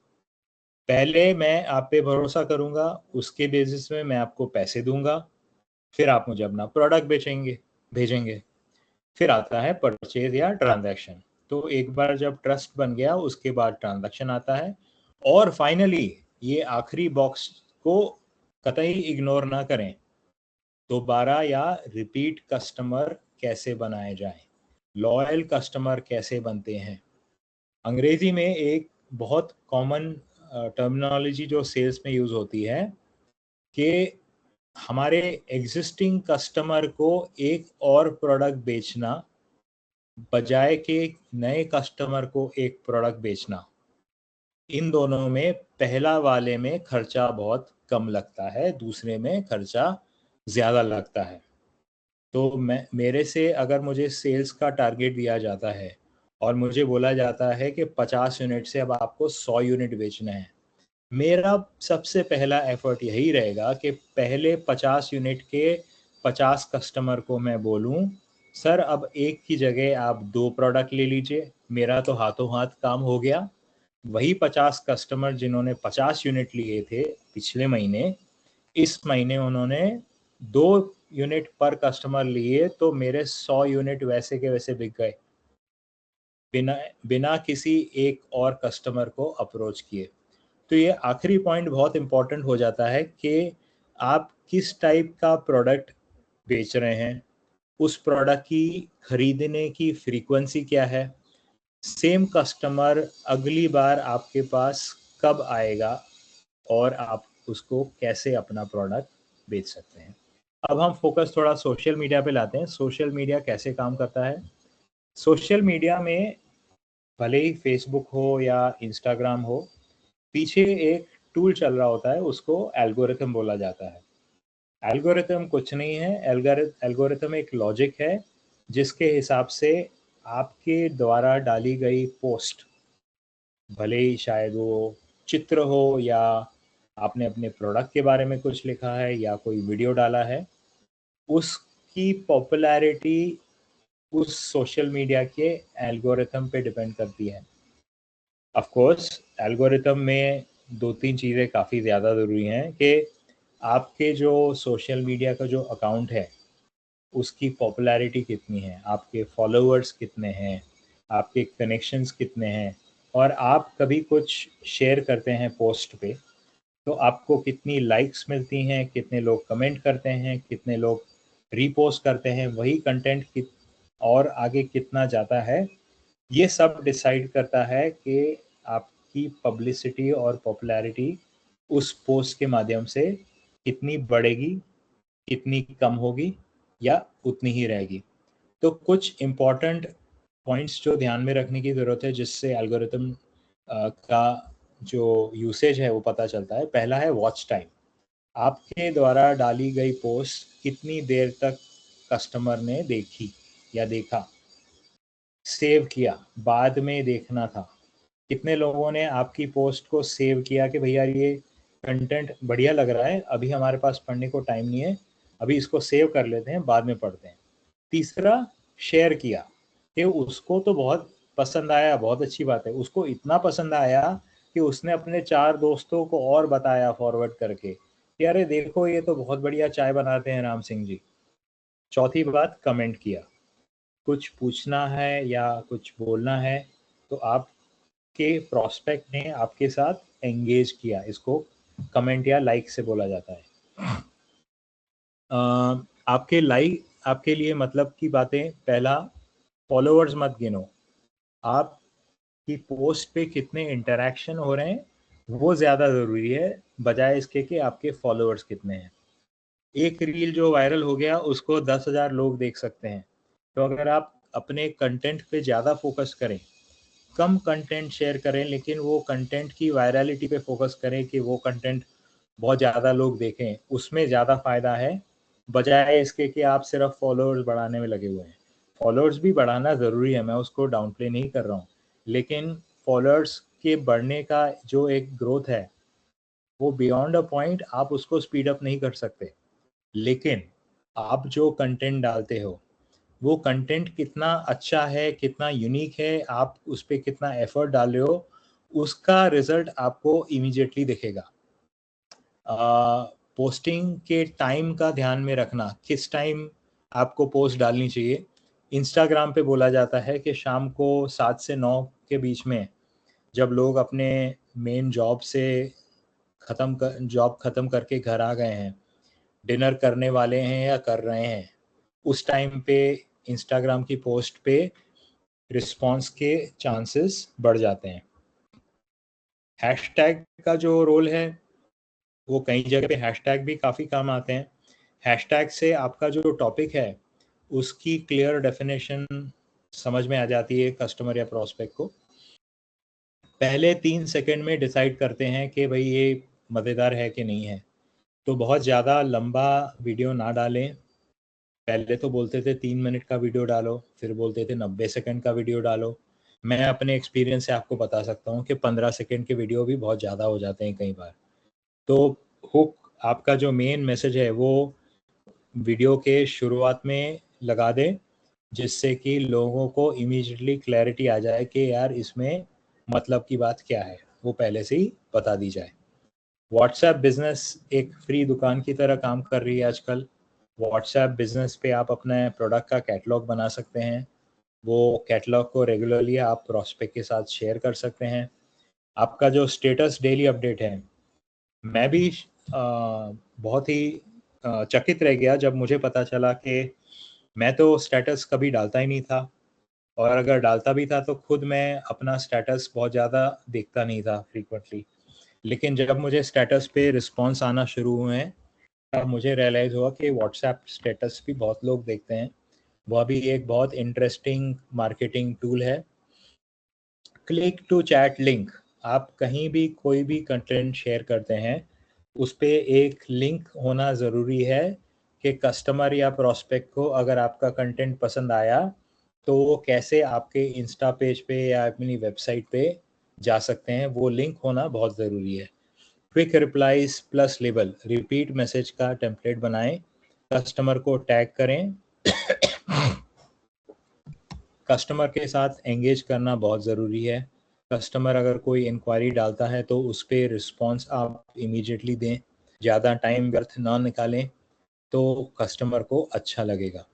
पहले मैं आप पे भरोसा करूँगा, उसके बेसिस में मैं आपको पैसे दूँगा, फिर आप मुझे अपना प्रोडक्ट भेजेंगे। फिर आता है परचेज़ या ट्रांज़ैक्शन। तो एक बार जब ट्रस्ट बन गया उसके बाद ट्रांज़ैक्शन आता है और फाइनली ये आखिरी बॉक्स को कतई इग्नोर ना करें, दोबारा या रिपीट कस्टमर कैसे बनाए जाएँ, लॉयल कस्टमर कैसे बनते हैं। अंग्रेज़ी में एक बहुत कॉमन टर्मिनोलॉजी जो सेल्स में यूज़ होती है कि हमारे एग्जिस्टिंग कस्टमर को एक और प्रोडक्ट बेचना बजाय कि नए कस्टमर को एक प्रोडक्ट बेचना। इन दोनों में पहला वाले में खर्चा बहुत कम लगता है, दूसरे में खर्चा ज़्यादा लगता है। तो मेरे से अगर मुझे सेल्स का टारगेट दिया जाता है और मुझे बोला जाता है कि 50 यूनिट से अब आपको 100 यूनिट बेचना है, मेरा सबसे पहला एफर्ट यही रहेगा कि पहले 50 यूनिट के 50 कस्टमर को मैं बोलूं, सर अब एक की जगह आप 2 प्रोडक्ट ले लीजिए, मेरा तो हाथों हाथ काम हो गया। वही 50 कस्टमर जिन्होंने 50 यूनिट लिए थे पिछले महीने, इस महीने उन्होंने 2 यूनिट पर कस्टमर लिए तो मेरे 100 यूनिट वैसे के वैसे बिक गए, बिना बिना किसी एक और कस्टमर को अप्रोच किए। तो ये आखिरी पॉइंट बहुत इम्पोर्टेंट हो जाता है कि आप किस टाइप का प्रोडक्ट बेच रहे हैं, उस प्रोडक्ट की खरीदने की फ्रीक्वेंसी क्या है, सेम कस्टमर अगली बार आपके पास कब आएगा और आप उसको कैसे अपना प्रोडक्ट बेच सकते हैं। अब हम फोकस थोड़ा सोशल मीडिया पे लाते हैं। सोशल मीडिया कैसे काम करता है? सोशल मीडिया में भले ही फेसबुक हो या इंस्टाग्राम हो, पीछे एक टूल चल रहा होता है, उसको एल्गोरिथम बोला जाता है। एल्गोरिथम कुछ नहीं है, एल्गोरिथम एक लॉजिक है जिसके हिसाब से आपके द्वारा डाली गई पोस्ट, भले ही शायद वो चित्र हो या आपने अपने प्रोडक्ट के बारे में कुछ लिखा है या कोई वीडियो डाला है, उसकी पॉपुलैरिटी उस सोशल मीडिया के एल्गोरिथम पे डिपेंड करती है। ऑफ कोर्स एल्गोरिथम में 2-3 चीज़ें काफ़ी ज़्यादा ज़रूरी हैं कि आपके जो सोशल मीडिया का जो अकाउंट है उसकी पॉपुलैरिटी कितनी है, आपके फॉलोअर्स कितने हैं, आपके कनेक्शंस कितने हैं, और आप कभी कुछ शेयर करते हैं पोस्ट पे तो आपको कितनी लाइक्स मिलती हैं, कितने लोग कमेंट करते हैं, कितने लोग रीपोस्ट करते हैं, वही कंटेंट और आगे कितना जाता है, ये सब डिसाइड करता है कि आपकी पब्लिसिटी और पॉपुलैरिटी उस पोस्ट के माध्यम से कितनी बढ़ेगी, कितनी कम होगी या उतनी ही रहेगी। तो कुछ इम्पॉर्टेंट पॉइंट्स जो ध्यान में रखने की ज़रूरत है जिससे एल्गोरिथम का जो यूसेज है वो पता चलता है। पहला है वॉच टाइम। आपके द्वारा डाली गई पोस्ट कितनी देर तक कस्टमर ने देखी या देखा, सेव किया, बाद में देखना था। कितने लोगों ने आपकी पोस्ट को सेव किया कि भैया ये कंटेंट बढ़िया लग रहा है, अभी हमारे पास पढ़ने को टाइम नहीं है, अभी इसको सेव कर लेते हैं, बाद में पढ़ते हैं। तीसरा, शेयर किया कि उसको तो बहुत पसंद आया, बहुत अच्छी बात है, उसको इतना पसंद आया कि उसने अपने 4 दोस्तों को और बताया फॉरवर्ड करके कि अरे देखो ये तो बहुत बढ़िया चाय बनाते हैं राम सिंह जी। चौथी बात, कमेंट किया। कुछ पूछना है या कुछ बोलना है तो आपके प्रोस्पेक्ट ने आपके साथ एंगेज किया, इसको कमेंट या लाइक से बोला जाता है। आपके लाइक आपके लिए मतलब की बातें, पहला, फॉलोअर्स मत गिनो, आपकी पोस्ट पे कितने इंटरैक्शन हो रहे हैं वो ज़्यादा ज़रूरी है बजाय इसके कि आपके फॉलोअर्स कितने हैं। एक रील जो वायरल हो गया उसको 10,000 लोग देख सकते हैं, तो अगर आप अपने कंटेंट पे ज़्यादा फोकस करें, कम कंटेंट शेयर करें, लेकिन वो कंटेंट की वायरलिटी पे फोकस करें कि वो कंटेंट बहुत ज़्यादा लोग देखें, उसमें ज़्यादा फ़ायदा है बजाय इसके कि आप सिर्फ फॉलोअर्स बढ़ाने में लगे हुए हैं। फॉलोअर्स भी बढ़ाना ज़रूरी है, मैं उसको डाउन प्ले नहीं कर रहा हूँ, लेकिन फॉलोअर्स के बढ़ने का जो एक ग्रोथ है वो बियॉन्ड अ पॉइंट आप उसको स्पीड अप नहीं कर सकते, लेकिन आप जो कंटेंट डालते हो वो कंटेंट कितना अच्छा है, कितना यूनिक है, आप उस पर कितना एफर्ट डाल रहे हो, उसका रिजल्ट आपको इमीडिएटली दिखेगा। पोस्टिंग के टाइम का ध्यान में रखना, किस टाइम आपको पोस्ट डालनी चाहिए। इंस्टाग्राम पे बोला जाता है कि शाम को 7 से 9 के बीच में, जब लोग अपने मेन जॉब से जॉब ख़त्म करके घर आ गए हैं, डिनर करने वाले हैं या कर रहे हैं, उस टाइम पे इंस्टाग्राम की पोस्ट पे रिस्पॉन्स के चांसेस बढ़ जाते हैं। हैशटैग का जो रोल है वो कई जगह पे हैशटैग भी काफ़ी काम आते हैं। हैशटैग से आपका जो टॉपिक है उसकी क्लियर डेफिनेशन समझ में आ जाती है कस्टमर या प्रोस्पेक्ट को। पहले 3 सेकंड में डिसाइड करते हैं कि भाई ये मज़ेदार है कि नहीं है, तो बहुत ज़्यादा लंबा वीडियो ना डालें। पहले तो बोलते थे 3 मिनट का वीडियो डालो, फिर बोलते थे 90 सेकंड का वीडियो डालो। मैं अपने एक्सपीरियंस से आपको बता सकता हूँ कि 15 सेकंड के वीडियो भी बहुत ज़्यादा हो जाते हैं कई बार। तो हुक, आपका जो मेन मैसेज है वो वीडियो के शुरुआत में लगा दें, जिससे कि लोगों को इमीडिएटली क्लैरिटी आ जाए कि यार इसमें मतलब की बात क्या है, वो पहले से ही बता दी जाए। व्हाट्सएप बिजनेस एक फ्री दुकान की तरह काम कर रही है आजकल। व्हाट्सएप बिजनेस पे आप अपने प्रोडक्ट का कैटलॉग बना सकते हैं, वो कैटलॉग को रेगुलरली आप प्रोस्पेक्ट के साथ शेयर कर सकते हैं। आपका जो स्टेटस डेली अपडेट है, मैं भी बहुत ही चकित रह गया जब मुझे पता चला कि मैं तो स्टेटस कभी डालता ही नहीं था, और अगर डालता भी था तो खुद मैं अपना स्टेटस बहुत ज़्यादा देखता नहीं था फ्रीक्वेंटली। लेकिन जब मुझे स्टेटस पे रिस्पॉन्स आना शुरू हुए हैं, तब मुझे रियलाइज़ हुआ कि व्हाट्सएप स्टेटस भी बहुत लोग देखते हैं। वह भी एक बहुत इंटरेस्टिंग मार्केटिंग टूल है। क्लिक टू चैट लिंक, आप कहीं भी कोई भी कंटेंट शेयर करते हैं, उस पे एक लिंक होना ज़रूरी है कि कस्टमर या प्रोस्पेक्ट को अगर आपका कंटेंट पसंद आया तो वो कैसे आपके इंस्टा पेज पे या अपनी वेबसाइट पे जा सकते हैं, वो लिंक होना बहुत ज़रूरी है। Quick replies plus label, repeat message का टेम्पलेट बनाएं, कस्टमर को टैग करें। कस्टमर के साथ एंगेज करना बहुत ज़रूरी है। कस्टमर अगर कोई इंक्वायरी डालता है तो उस पर रिस्पॉन्स आप इमीडिएटली दें, ज़्यादा टाइम व्यर्थ ना निकालें, तो कस्टमर को अच्छा लगेगा।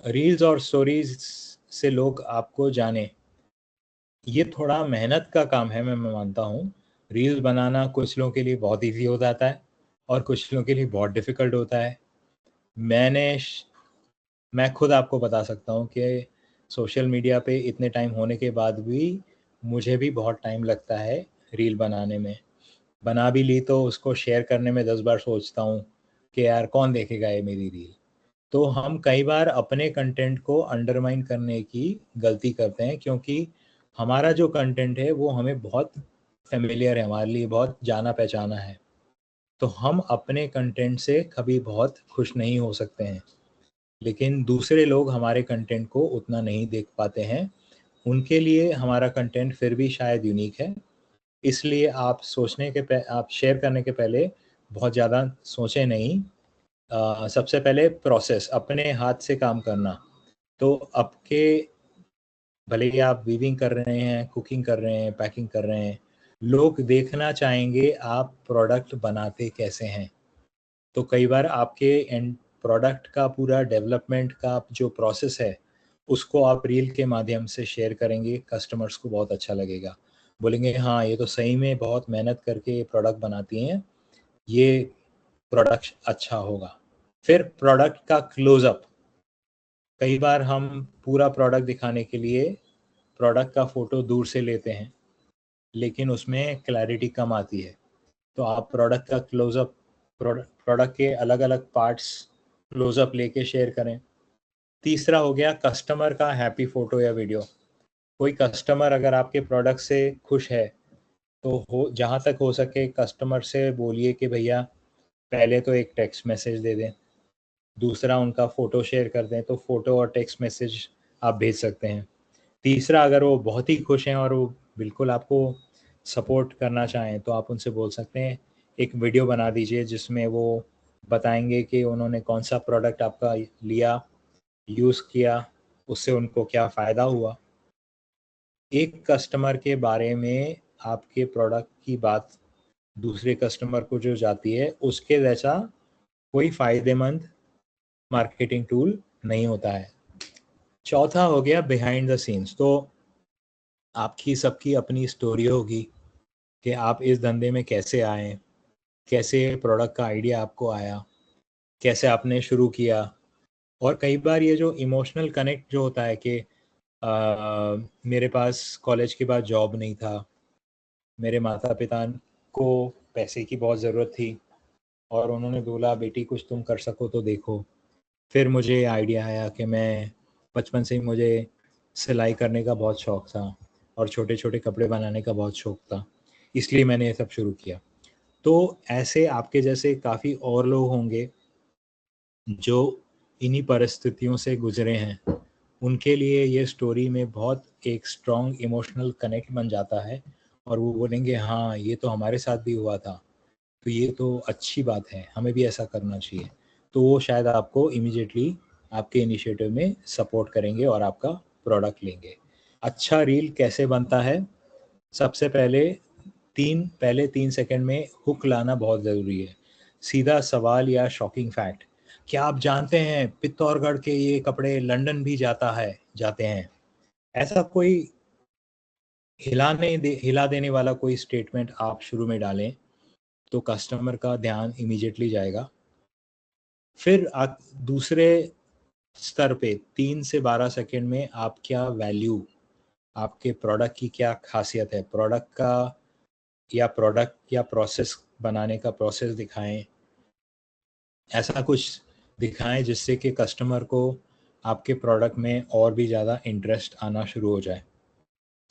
रील्स और स्टोरीज से लोग आपको जाने, ये थोड़ा मेहनत का काम है, मैं मानता हूँ। रील्स बनाना कुछ लोगों के लिए बहुत ईजी हो जाता है और कुछ लोगों के लिए बहुत डिफ़िकल्ट होता है। मैं खुद आपको बता सकता हूँ कि सोशल मीडिया पे इतने टाइम होने के बाद भी मुझे भी बहुत टाइम लगता है रील बनाने में। बना भी ली तो उसको शेयर करने में 10 बार सोचता हूँ कि यार कौन देखेगा ये मेरी रील। तो हम कई बार अपने कंटेंट को अंडरमाइन करने की गलती करते हैं, क्योंकि हमारा जो कंटेंट है वो हमें बहुत फ़ेमिलियर है, हमारे लिए बहुत जाना-पहचाना है। तो हम अपने कंटेंट से कभी बहुत खुश नहीं हो सकते हैं। लेकिन दूसरे लोग हमारे कंटेंट को उतना नहीं देख पाते हैं, उनके लिए हमारा कंटेंट फिर भी शायद यूनिक है। इसलिए आप शेयर करने के पहले बहुत ज़्यादा सोचें नहीं। सबसे पहले प्रोसेस, अपने हाथ से काम करना। तो आपके, भले ही आप वीविंग कर रहे हैं, कुकिंग कर रहे हैं, पैकिंग कर रहे हैं, लोग देखना चाहेंगे आप प्रोडक्ट बनाते कैसे हैं। तो कई बार आपके एंड प्रोडक्ट का पूरा डेवलपमेंट का जो प्रोसेस है, उसको आप रील के माध्यम से शेयर करेंगे, कस्टमर्स को बहुत अच्छा लगेगा। बोलेंगे हाँ, ये तो सही में बहुत मेहनत करके प्रोडक्ट बनाती हैं, ये प्रोडक्ट अच्छा होगा। फिर प्रोडक्ट का क्लोज़अप, कई बार हम पूरा प्रोडक्ट दिखाने के लिए प्रोडक्ट का फ़ोटो दूर से लेते हैं, लेकिन उसमें क्लैरिटी कम आती है। तो आप प्रोडक्ट का क्लोज़अप, प्रोडक्ट के अलग-अलग पार्ट्स क्लोज़अप लेके शेयर करें। तीसरा हो गया कस्टमर का हैप्पी फ़ोटो या वीडियो। कोई कस्टमर अगर आपके प्रोडक्ट से खुश है, तो हो जहाँ तक हो सके कस्टमर से बोलिए कि भैया पहले तो एक टेक्स्ट मैसेज दे दें, दूसरा उनका फ़ोटो शेयर कर दें, तो फ़ोटो और टेक्स्ट मैसेज आप भेज सकते हैं। तीसरा, अगर वो बहुत ही खुश हैं और वो बिल्कुल आपको सपोर्ट करना चाहें, तो आप उनसे बोल सकते हैं एक वीडियो बना दीजिए जिसमें वो बताएँगे कि उन्होंने कौन-सा प्रोडक्ट आपका लिया, यूज़ किया, उससे उनको क्या फ़ायदा हुआ। एक कस्टमर के बारे में आपके प्रोडक्ट की बात दूसरे कस्टमर को जो जाती है, उसके जैसा कोई फ़ायदेमंद मार्केटिंग टूल नहीं होता है। चौथा हो गया बिहाइंड द सीन्स। तो आपकी सबकी अपनी स्टोरी होगी कि आप इस धंधे में कैसे आए, कैसे प्रोडक्ट का आइडिया आपको आया, कैसे आपने शुरू किया। और कई बार ये जो इमोशनल कनेक्ट जो होता है कि मेरे पास कॉलेज के बाद जॉब नहीं था, मेरे माता-पिता को पैसे की बहुत ज़रूरत थी और उन्होंने बोला बेटी कुछ तुम कर सको तो देखो। फिर मुझे आइडिया आया कि मैं बचपन से ही मुझे सिलाई करने का बहुत शौक़ था और छोटे-छोटे कपड़े बनाने का बहुत शौक़ था, इसलिए मैंने ये सब शुरू किया। तो ऐसे आपके जैसे काफ़ी और लोग होंगे जो इन्हीं परिस्थितियों से गुज़रे हैं। उनके लिए ये स्टोरी में बहुत एक स्ट्रॉन्ग इमोशनल कनेक्ट बन जाता है और वो बोलेंगे हाँ, ये तो हमारे साथ भी हुआ था, तो ये तो अच्छी बात है, हमें भी ऐसा करना चाहिए। तो वो शायद आपको इमीडिएटली आपके इनिशिएटिव में सपोर्ट करेंगे और आपका प्रोडक्ट लेंगे। अच्छा रील कैसे बनता है? सबसे पहले 3 सेकंड में हुक लाना बहुत ज़रूरी है। सीधा सवाल या शॉकिंग फैक्ट, क्या आप जानते हैं पित्तौरगढ़ के ये कपड़े लंदन भी जाते हैं? ऐसा कोई हिला देने वाला कोई स्टेटमेंट आप शुरू में डालें, तो कस्टमर का ध्यान इमीडिएटली जाएगा। फिर आप दूसरे स्तर पे 3 से 12 सेकंड में आप क्या वैल्यू, आपके प्रोडक्ट की क्या खासियत है, प्रोडक्ट या प्रोसेस बनाने का प्रोसेस दिखाएं, ऐसा कुछ दिखाएं जिससे कि कस्टमर को आपके प्रोडक्ट में और भी ज़्यादा इंटरेस्ट आना शुरू हो जाए।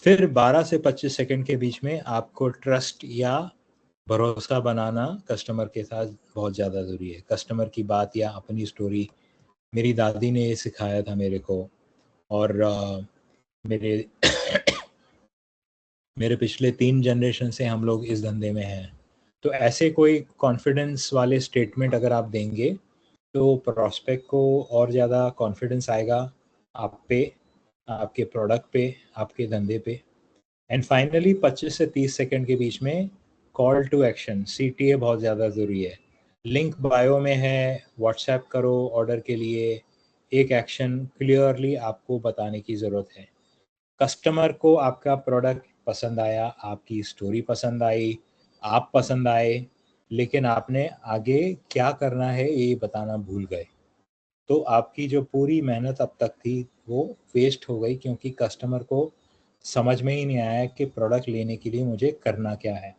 फिर 12 से 25 सेकंड के बीच में आपको ट्रस्ट या भरोसा बनाना कस्टमर के साथ बहुत ज़्यादा ज़रूरी है। कस्टमर की बात या अपनी स्टोरी, मेरी दादी ने ये सिखाया था मेरे को, और मेरे मेरे पिछले 3 जनरेशन से हम लोग इस धंधे में हैं। तो ऐसे कोई कॉन्फिडेंस वाले स्टेटमेंट अगर आप देंगे तो प्रॉस्पेक्ट को और ज़्यादा कॉन्फिडेंस आएगा आप पे, आपके प्रोडक्ट पे, आपके धंधे पे। एंड फाइनली 25 से 30 सेकंड के बीच में कॉल टू एक्शन, CTA बहुत ज़्यादा ज़रूरी है। लिंक बायो में है, व्हाट्सएप करो ऑर्डर के लिए, एक एक्शन क्लियरली आपको बताने की ज़रूरत है। कस्टमर को आपका प्रोडक्ट पसंद आया, आपकी स्टोरी पसंद आई, आप पसंद आए, लेकिन आपने आगे क्या करना है ये बताना भूल गए, तो आपकी जो पूरी मेहनत अब तक थी वो वेस्ट हो गई, क्योंकि कस्टमर को समझ में ही नहीं आया कि प्रोडक्ट लेने के लिए मुझे करना क्या है।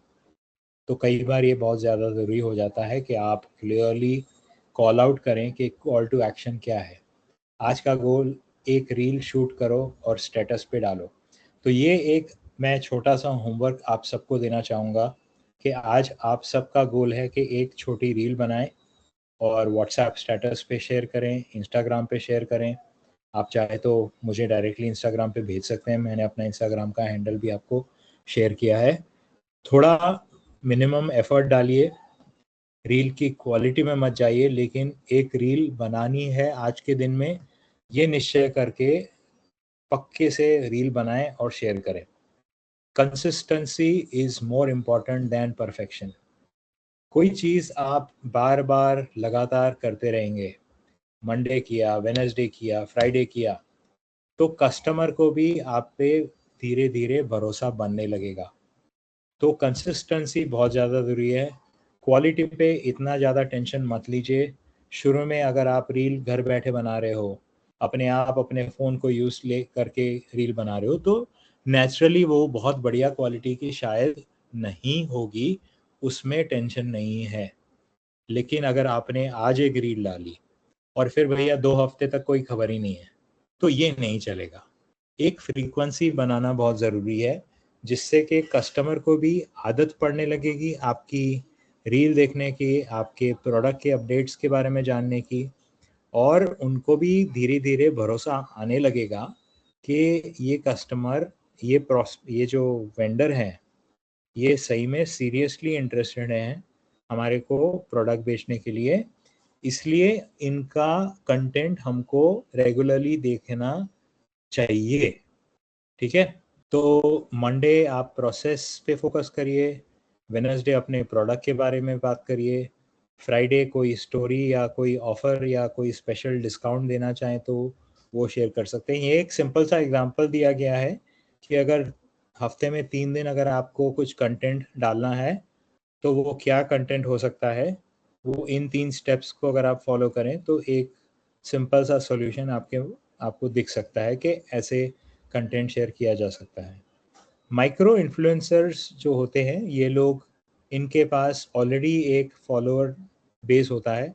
तो कई बार ये बहुत ज़्यादा ज़रूरी हो जाता है कि आप क्लियरली कॉल आउट करें कि कॉल टू एक्शन क्या है। आज का गोल एक रील शूट करो और स्टेटस पे डालो। तो ये एक मैं छोटा सा होमवर्क आप सबको देना चाहूँगा कि आज आप सबका गोल है कि एक छोटी रील बनाएं और व्हाट्सएप स्टेटस पे शेयर करें, इंस्टाग्राम पे शेयर करें। आप चाहे तो मुझे डायरेक्टली इंस्टाग्राम पे भेज सकते हैं, मैंने अपना इंस्टाग्राम का हैंडल भी आपको शेयर किया है। थोड़ा मिनिमम एफर्ट डालिए, रील की क्वालिटी में मत जाइए, लेकिन एक रील बनानी है आज के दिन में, ये निश्चय करके पक्के से रील बनाएं और शेयर करें। Consistency is more important than perfection. कोई चीज़ आप बार बार लगातार करते रहेंगे, मंडे किया, वेडनेसडे किया, फ्राइडे किया, तो कस्टमर को भी आप पे धीरे धीरे भरोसा बनने लगेगा। तो कंसिस्टेंसी बहुत ज़्यादा ज़रूरी है। क्वालिटी पे इतना ज़्यादा टेंशन मत लीजिए। शुरू में अगर आप रील घर बैठे बना रहे हो, अपने आप अपने फ़ोन को यूज़ ले करके रील बना रहे हो, तो नेचुरली वो बहुत बढ़िया क्वालिटी की शायद नहीं होगी, उसमें टेंशन नहीं है। लेकिन अगर आपने आज एक रील डाली और फिर भैया 2 हफ्ते तक कोई खबर ही नहीं है, तो ये नहीं चलेगा। एक फ्रीक्वेंसी बनाना बहुत ज़रूरी है, जिससे कि कस्टमर को भी आदत पड़ने लगेगी आपकी रील देखने की, आपके प्रोडक्ट के अपडेट्स के बारे में जानने की, और उनको भी धीरे धीरे भरोसा आने लगेगा कि ये कस्टमर, ये जो वेंडर हैं, ये सही में सीरियसली इंटरेस्टेड हैं हमारे को प्रोडक्ट बेचने के लिए, इसलिए इनका कंटेंट हमको रेगुलरली देखना चाहिए। ठीक है, तो मंडे आप प्रोसेस पे फोकस करिए, वेडनेसडे अपने प्रोडक्ट के बारे में बात करिए, फ्राइडे कोई स्टोरी या कोई ऑफर या कोई स्पेशल डिस्काउंट देना चाहें तो वो शेयर कर सकते हैं। ये एक सिंपल सा एग्जांपल दिया गया है कि अगर हफ्ते में 3 दिन अगर आपको कुछ कंटेंट डालना है तो वो क्या कंटेंट हो सकता है, वो इन 3 स्टेप्स को अगर आप फॉलो करें तो एक सिंपल सा सॉल्यूशन आपको दिख सकता है कि ऐसे कंटेंट शेयर किया जा सकता है। माइक्रो इन्फ्लुएंसर्स जो होते हैं, ये लोग, इनके पास ऑलरेडी एक फॉलोअर बेस होता है।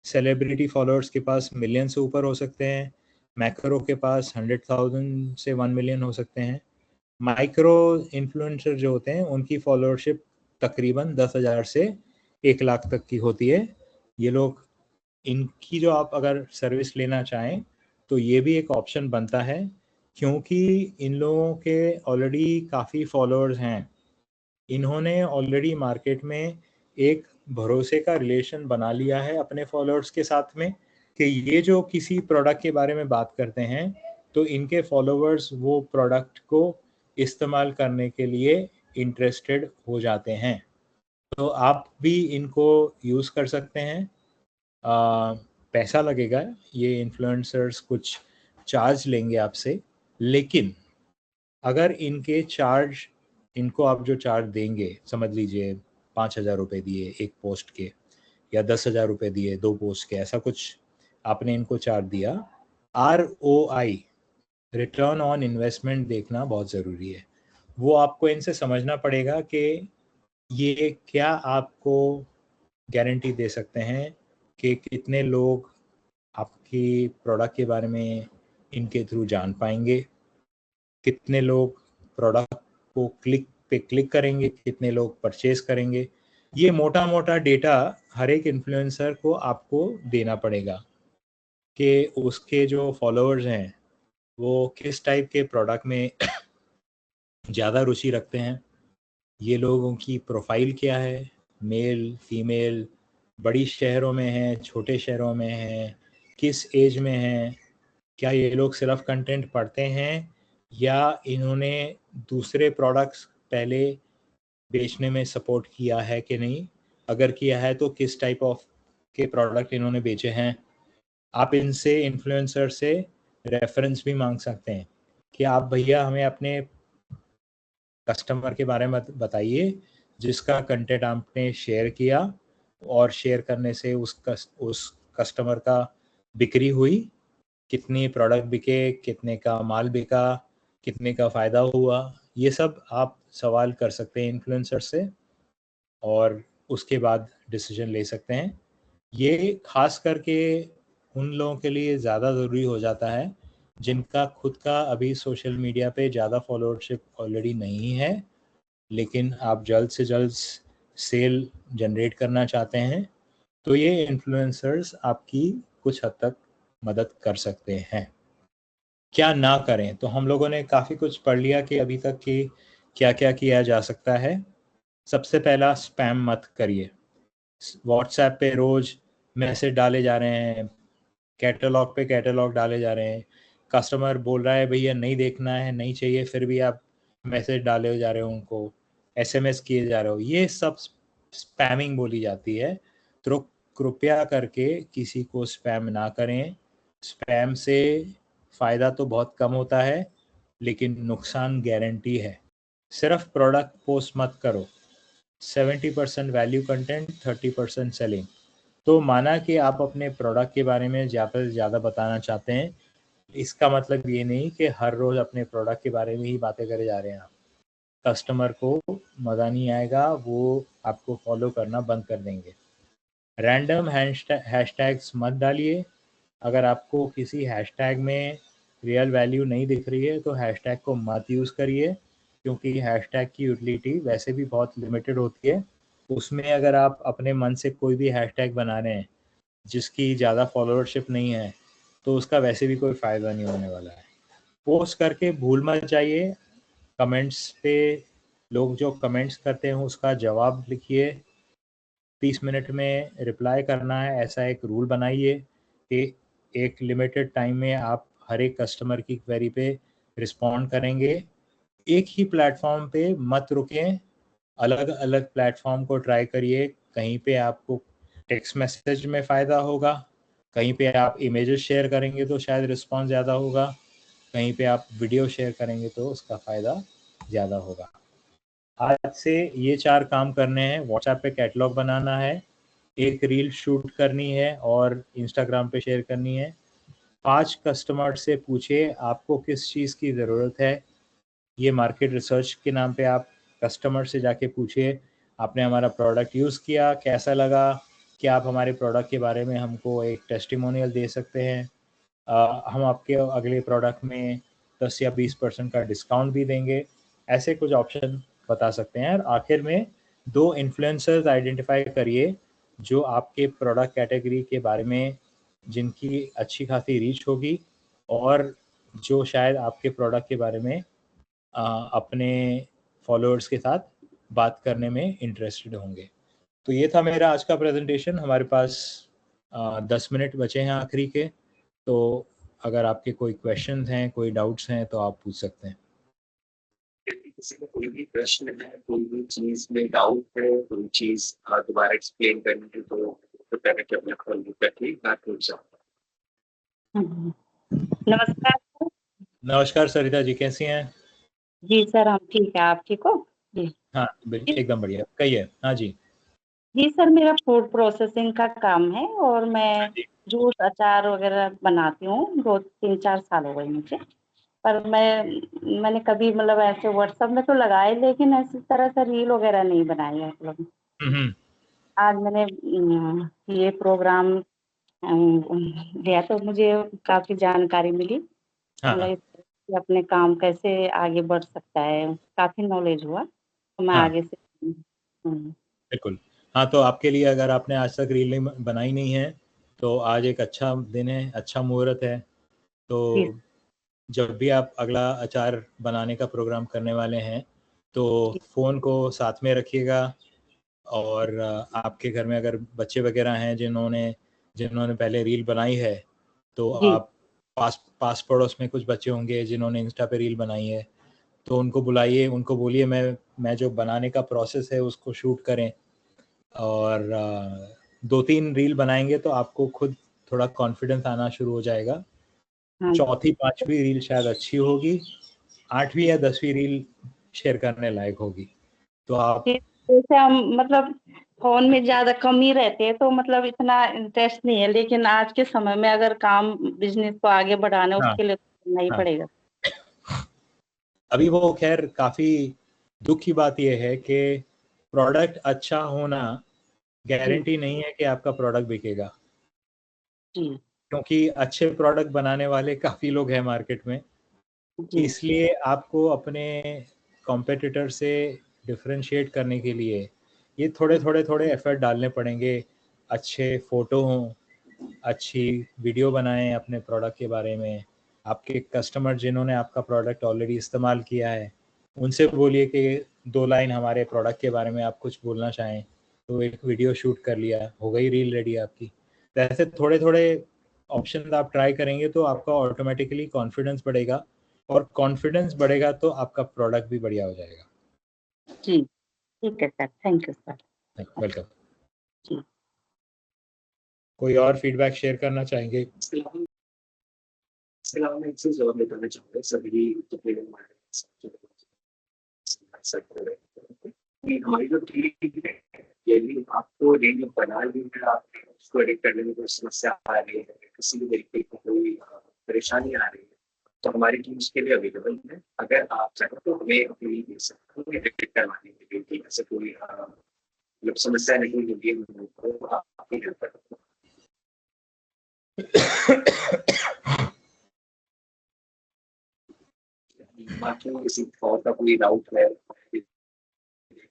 सेलिब्रिटी फॉलोअर्स के पास मिलियन से ऊपर हो सकते हैं, मैक्रो के पास 100,000 से 1 मिलियन हो सकते हैं। माइक्रो इन्फ्लुएंसर जो होते हैं उनकी फॉलोअरशिप तकरीबन 10,000 से 1 लाख तक की होती है। ये लोग, इनकी जो आप अगर सर्विस लेना चाहें तो ये भी एक ऑप्शन बनता है, क्योंकि इन लोगों के ऑलरेडी काफ़ी फॉलोअर्स हैं। इन्होंने ऑलरेडी मार्केट में एक भरोसे का रिलेशन बना लिया है अपने फॉलोअर्स के साथ में, कि ये जो किसी प्रोडक्ट के बारे में बात करते हैं तो इनके फॉलोअर्स वो प्रोडक्ट को इस्तेमाल करने के लिए इंटरेस्टेड हो जाते हैं। तो आप भी इनको यूज़ कर सकते हैं। पैसा लगेगा, ये इन्फ्लुएंसर्स कुछ चार्ज लेंगे आपसे, लेकिन अगर इनको आप जो चार्ज देंगे, समझ लीजिए 5,000 रुपये दिए एक पोस्ट के, या 10,000 रुपये दिए 2 पोस्ट के, ऐसा कुछ आपने इनको चार्ज दिया, ROI, रिटर्न ऑन इन्वेस्टमेंट, देखना बहुत ज़रूरी है। वो आपको इनसे समझना पड़ेगा कि ये क्या आपको गारंटी दे सकते हैं कि कितने लोग आपकी प्रोडक्ट के बारे में इनके थ्रू जान पाएंगे, कितने लोग प्रोडक्ट को क्लिक करेंगे, कितने लोग परचेज करेंगे। ये मोटा मोटा डेटा हर एक इन्फ्लुएंसर को आपको देना पड़ेगा कि उसके जो फॉलोअर्स हैं वो किस टाइप के प्रोडक्ट में ज़्यादा रुचि रखते हैं, ये लोगों की प्रोफाइल क्या है, मेल फीमेल, बड़ी शहरों में है, छोटे शहरों में है, किस एज में है, क्या ये लोग सिर्फ कंटेंट पढ़ते हैं या इन्होंने दूसरे प्रोडक्ट्स पहले बेचने में सपोर्ट किया है कि नहीं, अगर किया है तो किस टाइप ऑफ के प्रोडक्ट इन्होंने बेचे हैं। आप इनसे, इन्फ्लुएंसर से रेफरेंस भी मांग सकते हैं कि आप भैया हमें अपने कस्टमर के बारे में बताइए जिसका कंटेंट आपने शेयर किया और शेयर करने से उस कस्टमर का बिक्री हुई, कितनी प्रोडक्ट बिके, कितने का माल बिका, कितने का फ़ायदा हुआ। ये सब आप सवाल कर सकते हैं इन्फ्लुएंसर से और उसके बाद डिसीजन ले सकते हैं। ये खास करके उन लोगों के लिए ज़्यादा ज़रूरी हो जाता है जिनका खुद का अभी सोशल मीडिया पे ज़्यादा फॉलोअरशिप ऑलरेडी नहीं है, लेकिन आप जल्द से जल्द सेल जनरेट करना चाहते हैं, तो ये इन्फ्लुएंसर्स आपकी कुछ हद तक मदद कर सकते हैं। क्या ना करें, तो हम लोगों ने काफ़ी कुछ पढ़ लिया कि अभी तक कि क्या क्या किया जा सकता है। सबसे पहला, स्पैम मत करिए। व्हाट्सएप पे रोज़ मैसेज डाले जा रहे हैं, कैटलॉग पे कैटलॉग डाले जा रहे हैं, कस्टमर बोल रहा है भैया नहीं देखना है, नहीं चाहिए, फिर भी आप मैसेज डाले जा रहे हो, उनको SMS किए जा रहे हो, ये सब स्पैमिंग बोली जाती है। तो कृपया करके किसी को स्पैम ना करें। स्पैम से फ़ायदा तो बहुत कम होता है लेकिन नुकसान गारंटी है। सिर्फ प्रोडक्ट पोस्ट मत करो। 70% वैल्यू कंटेंट, 30% सेलिंग। तो माना कि आप अपने प्रोडक्ट के बारे में ज़्यादा से ज़्यादा बताना चाहते हैं, इसका मतलब ये नहीं कि हर रोज़ अपने प्रोडक्ट के बारे में ही बातें करे जा रहे हैं आप। कस्टमर को मज़ा नहीं आएगा, वो आपको फॉलो करना बंद कर देंगे। रैंडम हैशटैग्स मत डालिए। अगर आपको किसी हैशटैग में रियल वैल्यू नहीं दिख रही है तो हैशटैग को मत यूज़ करिए, क्योंकि हैशटैग की यूटिलिटी वैसे भी बहुत लिमिटेड होती है। उसमें अगर आप अपने मन से कोई भी हैशटैग बना रहे हैं जिसकी ज़्यादा फॉलोअरशिप नहीं है तो उसका वैसे भी कोई फ़ायदा नहीं होने वाला है। पोस्ट करके भूल मत जाइए। कमेंट्स पे लोग जो कमेंट्स करते हैं उसका जवाब लिखिए। 30 मिनट में रिप्लाई करना है, ऐसा एक रूल बनाइए कि एक लिमिटेड टाइम में आप हर एक कस्टमर की क्वेरी पे रिस्पॉन्ड करेंगे। एक ही प्लेटफॉर्म पे मत रुकें, अलग अलग प्लेटफॉर्म को ट्राई करिए। कहीं पे आपको टेक्स्ट मैसेज में फ़ायदा होगा, कहीं पे आप इमेजेस शेयर करेंगे तो शायद रिस्पॉन्स ज़्यादा होगा, कहीं पे आप वीडियो शेयर करेंगे तो उसका फ़ायदा ज़्यादा होगा। आज से ये 4 काम करने हैं। व्हाट्सएप पे कैटलॉग बनाना है, एक रील शूट करनी है और इंस्टाग्राम पे शेयर करनी है। 5 कस्टमर से पूछिए आपको किस चीज़ की ज़रूरत है। ये मार्केट रिसर्च के नाम पे आप कस्टमर से जाके पूछिए, आपने हमारा प्रोडक्ट यूज़ किया, कैसा लगा? क्या आप हमारे प्रोडक्ट के बारे में हमको एक टेस्टिमोनियल दे सकते हैं? हम आपके अगले प्रोडक्ट में 10 या 20% का डिस्काउंट भी देंगे। ऐसे कुछ ऑप्शन बता सकते हैं। और आखिर में 2 इन्फ्लुएंसर्स आइडेंटिफाई करिए जो आपके प्रोडक्ट कैटेगरी के बारे में, जिनकी अच्छी खासी रीच होगी और जो शायद आपके प्रोडक्ट के बारे में अपने फॉलोअर्स के साथ बात करने में इंटरेस्टेड होंगे। तो ये था मेरा आज का प्रेजेंटेशन। हमारे पास 10 मिनट बचे हैं आखिरी के, तो अगर आपके कोई क्वेश्चंस हैं, कोई डाउट्स हैं तो आप पूछ सकते हैं। किसी को कोई भी प्रश्न है, कोई भी चीज में डाउट है, कोई चीज दोबारा एक्सप्लेन करनी है तो पहले के अपने खोल करके बात पूछ सकते हैं। नमस्कार सर। नमस्कार सरिता जी, कैसी हैं? जी सर, हम ठीक है, आप ठीक हो? जी हाँ बिल्कुल, एकदम बढ़िया। कहिए। हाँ जी। जी सर, मेरा फूड प्रोसेसिंग का काम है और मैं जूस अचार वगैरह बनाती हूँ, 2-3-4 साल हो गए मुझे। पर मैंने कभी मतलब ऐसे व्हाट्सएप में तो लगाए, लेकिन ऐसी तरह से रील वगैरह नहीं बनाई है मतलब। आज मैंने ये प्रोग्राम लिया तो मुझे काफी जानकारी मिली, हाँ मतलब कि अपने काम कैसे आगे बढ़ सकता है, काफी नॉलेज हुआ, तो मैं हाँ आगे से बिल्कुल। हाँ, तो आपके लिए अगर आपने आज तक रील नहीं बनाई नहीं है तो आज एक अच्छा दिन है, अच्छा मुहूर्त है। जी तो जब भी आप अगला अचार बनाने का प्रोग्राम करने वाले हैं तो जी फ़ोन को साथ में रखिएगा। और आपके घर में अगर बच्चे वगैरह हैं जिन्होंने पहले रील बनाई है तो जी आप पास पड़ोस में कुछ बच्चे होंगे जिन्होंने इंस्टा पे रील बनाई है, तो उनको बुलाइए, उनको बोलिए मैं जो बनाने का प्रोसेस है उसको शूट करें। और 2-3 रील बनाएंगे तो आपको खुद थोड़ा कॉन्फिडेंस आना शुरू हो जाएगा। हाँ। चौथी 5वीं रील शायद अच्छी होगी, 8वीं या 10वीं रील शेयर करने लायक होगी। तो आप फिर जैसे हम मतलब फोन में ज्यादा कम ही रहते हैं, तो मतलब इतना इंटरेस्ट नहीं है, लेकिन आज के समय में अगर काम बिजनेस को आगे बढ़ाना है, हाँ उसके लिए तो करना ही हाँ पड़ेगा। अभी वो खैर काफ़ी दुख की बात यह है कि प्रोडक्ट अच्छा होना जी गारंटी नहीं है कि आपका प्रोडक्ट बिकेगा, जी क्योंकि अच्छे प्रोडक्ट बनाने वाले काफ़ी लोग हैं मार्केट में। जी इसलिए आपको अपने कॉम्पिटिटर से डिफरेंशिएट करने के लिए ये थोड़े एफर्ट डालने पड़ेंगे। अच्छे फ़ोटो हों, अच्छी वीडियो बनाएं अपने प्रोडक्ट के बारे में। आपके कस्टमर जिन्होंने आपका प्रोडक्ट ऑलरेडी इस्तेमाल किया है उनसे बोलिए कि 2 लाइन हमारे प्रोडक्ट के बारे में आप कुछ बोलना चाहें, तो एक वीडियो शूट कर लिया, हो गई रील रेडी आपकी। तो ऐसे थोड़े ऑप्शन आप ट्राई करेंगे तो आपका ऑटोमेटिकली कॉन्फिडेंस बढ़ेगा, और कॉन्फिडेंस बढ़ेगा तो आपका प्रोडक्ट भी बढ़िया हो जाएगा। जी ठीक है sir, thank you sir. Welcome. जी कोई और फीडबैक शेयर करना चाहेंगे? इसके अलावा मैं एक चीज और बताना चाहूँगा सभी जितने भी हमारे कि हमारी जो टीम है, यदि आपको रील बना ली है, आप उसको एडिट करने में कोई समस्या आ रही है, किसी भी तरीके की कोई परेशानी आ रही है, तो हमारी टीम उसके लिए अवेलेबल है। अगर आप चाहें तो हमें अपनी एडिट करवाने के लिए कि ऐसे कोई मतलब समस्या नहीं होगी, हम लोगों को आपकी हेल्प कर सकते हैं। बाकी किसी और का कोई डाउट है,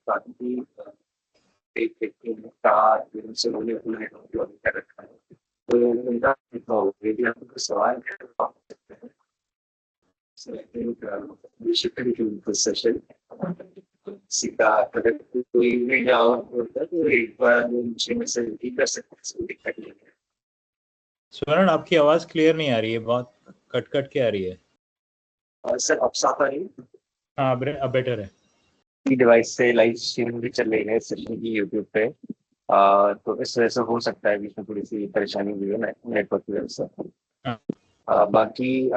बाकी एक व्यक्ति ने कहा कि उनसे उन्होंने अपना डाउनलोड कर रखा है, तो उनका यदि आपको कोई सवाल है तो आप पूछ सकते हैं। So I think we should conclude this session. सीधा अगर कोई भी डाउट होता है तो एक बार मुझे मैसेज भी कर सकते हैं, इसमें दिक्कत नहीं है। स्वर्ण, आपकी आवाज़ क्लियर नहीं आ रही है, बहुत कट के आ रही है। और सर अब साफ आ रही है? हाँ, अब बेटर है। डिवाइस से लाइव स्ट्रीमिंग भी चल रही है सेशन की यूट्यूब पे, तो इस वजह से हो सकता है बीच में थोड़ी सी परेशानी हुई है नेटवर्क की वजह से। हाँ। बाकी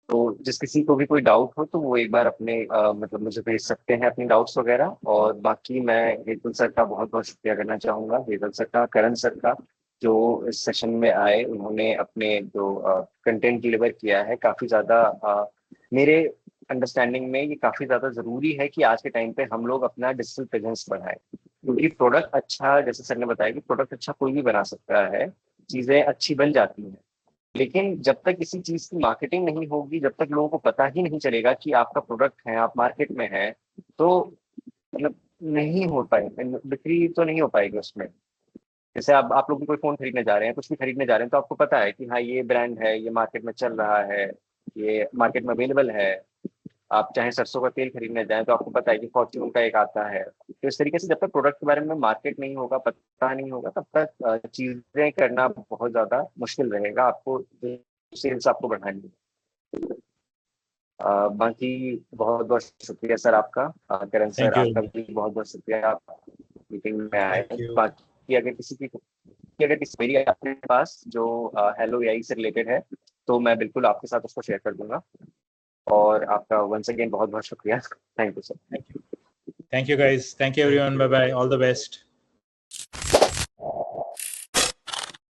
तो जिस किसी को भी कोई डाउट हो तो वो एक बार अपने मतलब मुझे भेज सकते हैं अपनी डाउट्स वगैरह। और बाकी मैं हेतल सर का बहुत बहुत शुक्रिया करना चाहूँगा, हेतल सर का, करण सर का, जो इस सेशन में आए। उन्होंने अपने जो कंटेंट डिलीवर किया है काफ़ी ज़्यादा मेरे अंडरस्टैंडिंग में ये काफ़ी ज़्यादा ज़रूरी है कि आज के टाइम पे हम लोग अपना डिजिटल प्रेजेंस बढ़ाएं, क्योंकि प्रोडक्ट अच्छा, जैसे सर ने बताया कि प्रोडक्ट अच्छा कोई भी बना सकता है, चीज़ें अच्छी बन जाती हैं, लेकिन जब तक किसी चीज की मार्केटिंग नहीं होगी, जब तक लोगों को पता ही नहीं चलेगा कि आपका प्रोडक्ट है, आप मार्केट में है, तो मतलब नहीं हो पाएगा, बिक्री तो नहीं हो पाएगी उसमें। जैसे आप लोग भी कोई फोन खरीदने जा रहे हैं, कुछ भी खरीदने जा रहे हैं, तो आपको पता है कि हाँ ये ब्रांड है, ये मार्केट में चल रहा है, ये मार्केट में अवेलेबल है। आप चाहे सरसों का तेल खरीदने जाएं तो आपको पता है कि फॉर्च्यून का एक आता है। तो इस तरीके से जब तक प्रोडक्ट के बारे में मार्केट नहीं होगा, पता नहीं होगा, तब तक चीजें करना बहुत ज्यादा मुश्किल रहेगा आपको, सेल्स आपको बढ़ानी है। बाकी बहुत बहुत शुक्रिया सर आपका, करण सर थैंक यू। आपका भी बहुत बहुत शुक्रिया, आप मीटिंग में आए। Thank you. बाकी अगर किसी मेरी आपके पास जो हेलो एआई से रिलेटेड है तो मैं बिल्कुल आपके साथ उसको शेयर कर दूंगा। और आपका वंस अगेन बहुत बहुत शुक्रिया। Thank you sir. Thank you guys, thank you everyone, bye bye, all the best.